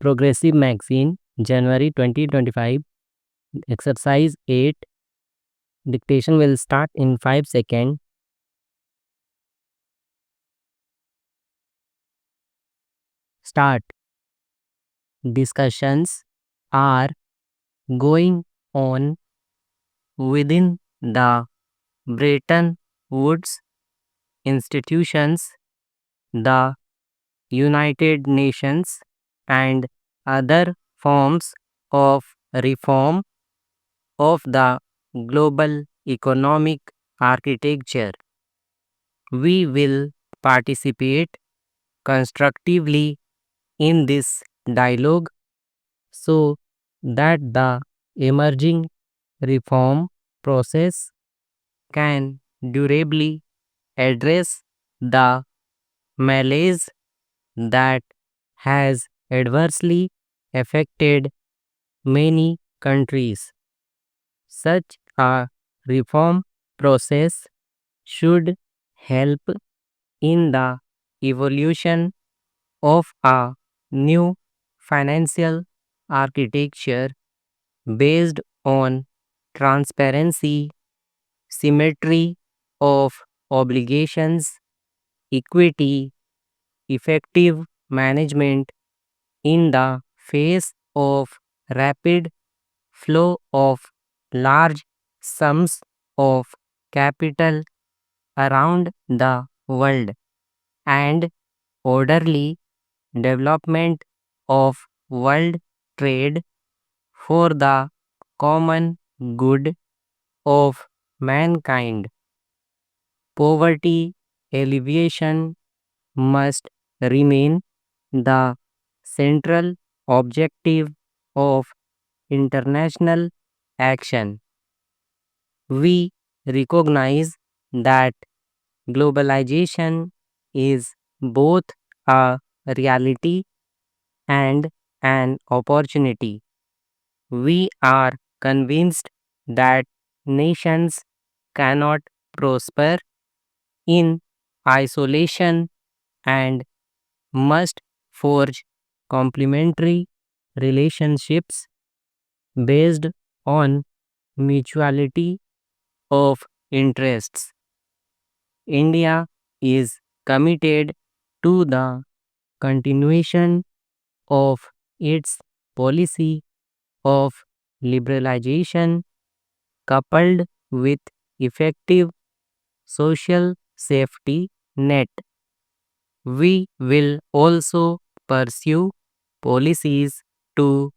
Progressive Magazine, January 2025. Exercise 8. Dictation will start in 5 seconds. Start. Discussions are going on within the Bretton Woods institutions, the United Nations, and other forms of reform of the global economic architecture. We will participate constructively in this dialogue so that the emerging reform process can durably address the malaise that has adversely affected many countries. Such a reform process should help in the evolution of a new financial architecture based on transparency, symmetry of obligations, equity, effective management in the face of rapid flow of large sums of capital around the world, and orderly development of world trade for the common good of mankind. Poverty alleviation must remain the central objective of international action. We recognize that globalization is both a reality and an opportunity. We are convinced that nations cannot prosper in isolation and must forge complementary relationships based on mutuality of interests. India is committed to the continuation of its policy of liberalization coupled with effective social safety net. We will also pursue policies to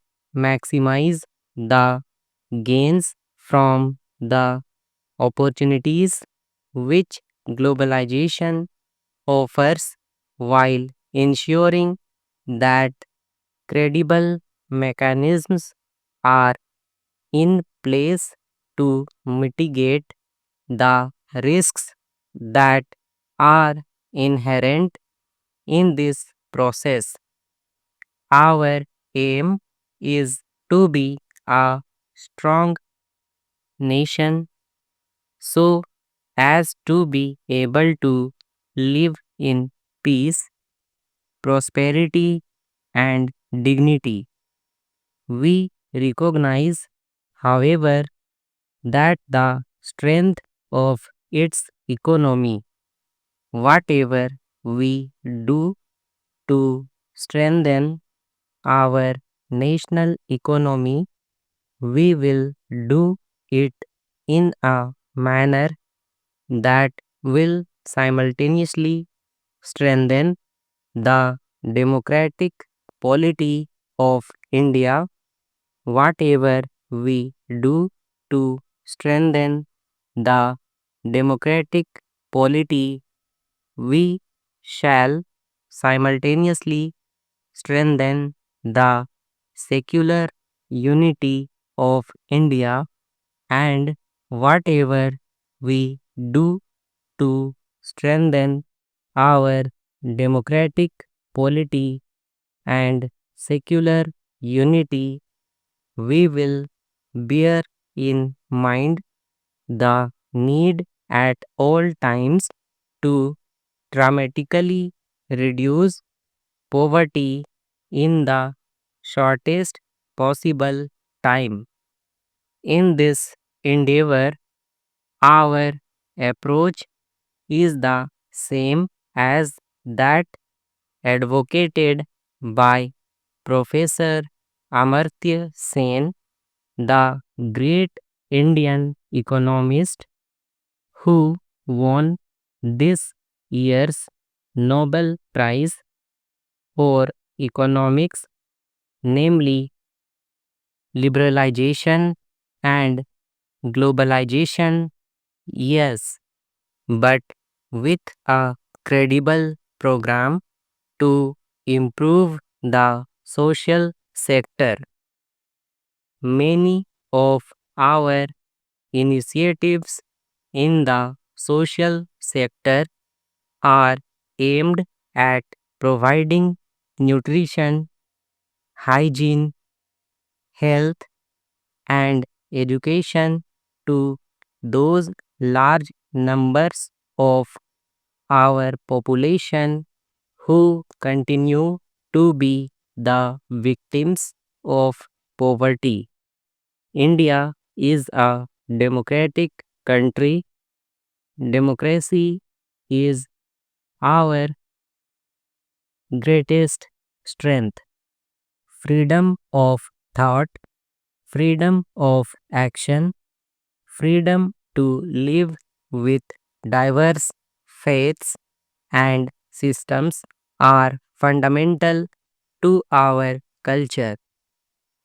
maximize the gains from the opportunities which globalization offers while ensuring that credible mechanisms are in place to mitigate the risks that are inherent in this process. Our aim is to be a strong nation so as to be able to live in peace, prosperity, and dignity. We recognize, however, that the strength of its economy, whatever we do to strengthen our national economy, we will do it in a manner that will simultaneously strengthen the democratic polity of India. Whatever we do to strengthen the democratic polity, we shall simultaneously strengthen the secular unity of India, and whatever we do to strengthen our democratic polity and secular unity, we will bear in mind the need at all times to dramatically reduce poverty in the shortest possible time. In this endeavor, our approach is the same as that advocated by Professor Amartya Sen, the great Indian economist who won this year's Nobel Prize for Economics, namely liberalization and globalization. Yes, but with a credible program to improve the social sector. Many of our initiatives in the social sector are aimed at providing nutrition, hygiene, health, and education to those large numbers of our population who continue to be the victims of poverty. India is a democratic country. Democracy is our greatest strength. Freedom of thought, freedom of action, freedom to live with diverse faiths and systems are fundamental to our culture.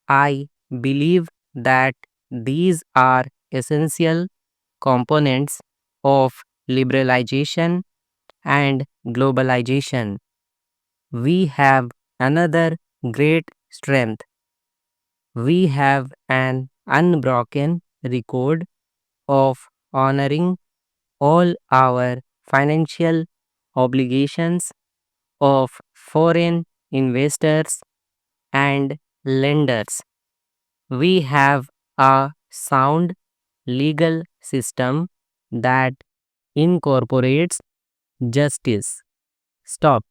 I believe that these are essential components of liberalization and globalization. We have another great strength. We have an unbroken record of honoring all our financial obligations of foreign investors and lenders. We have a sound legal system that incorporates justice. Stop.